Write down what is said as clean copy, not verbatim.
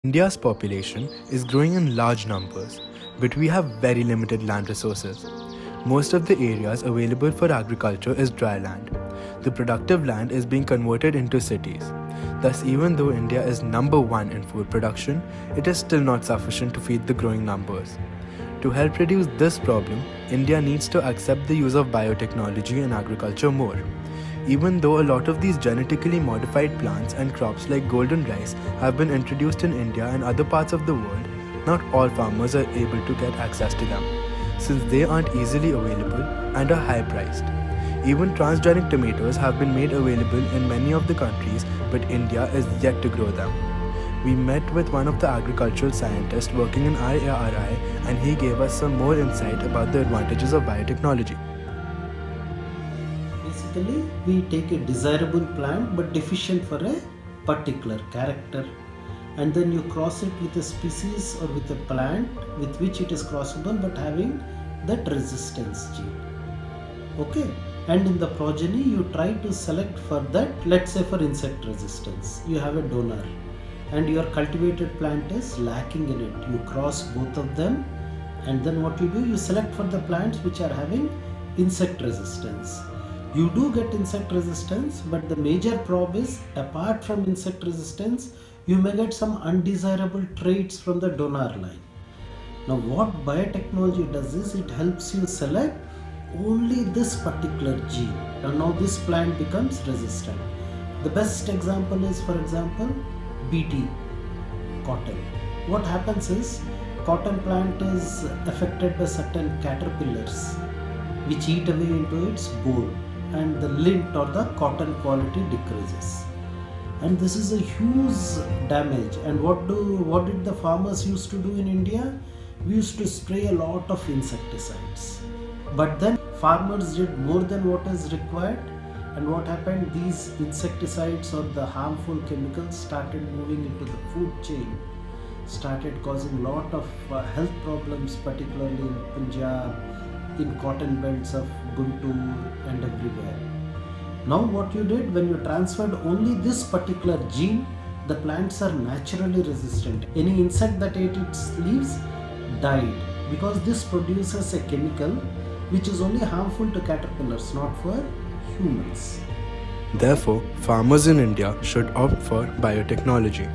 India's population is growing in large numbers, but we have very limited land resources. Most of the areas available for agriculture is dry land. The productive land is being converted into cities. Thus, even though India is number one in food production, it is still not sufficient to feed the growing numbers. To help reduce this problem, India needs to accept the use of biotechnology in agriculture more. Even though a lot of these genetically modified plants and crops like golden rice have been introduced in India and other parts of the world, not all farmers are able to get access to them, since they aren't easily available and are high priced. Even transgenic tomatoes have been made available in many of the countries, but India is yet to grow them. We met with one of the agricultural scientists working in IARI, and he gave us some more insight about the advantages of biotechnology. Basically, we take a desirable plant but deficient for a particular character, and then you cross it with a species or with a plant with which it is crossable but having that resistance gene. Okay, and in the progeny you try to select for that, let's say for insect resistance you have a donor and your cultivated plant is lacking in it. You cross both of them, and then what you do, you select for the plants which are having insect resistance. You do get insect resistance, but the major problem is apart from insect resistance, you may get some undesirable traits from the donor line. Now, what biotechnology does is it helps you select only this particular gene, and now this plant becomes resistant. The best example is, for example, BT, cotton. What happens is, cotton plant is affected by certain caterpillars which eat away into its bole, and the lint or the cotton quality decreases, and this is a huge damage. And what did the farmers used to do in India? We used to spray a lot of insecticides, but then farmers did more than what is required, and what happened, these insecticides or the harmful chemicals started moving into the food chain, started causing lot of health problems, particularly in Punjab, in cotton belts of Guntur and everywhere. Now what you did, when you transferred only this particular gene, the plants are naturally resistant. Any insect that ate its leaves died, because this produces a chemical which is only harmful to caterpillars, not for humans. Therefore, farmers in India should opt for biotechnology.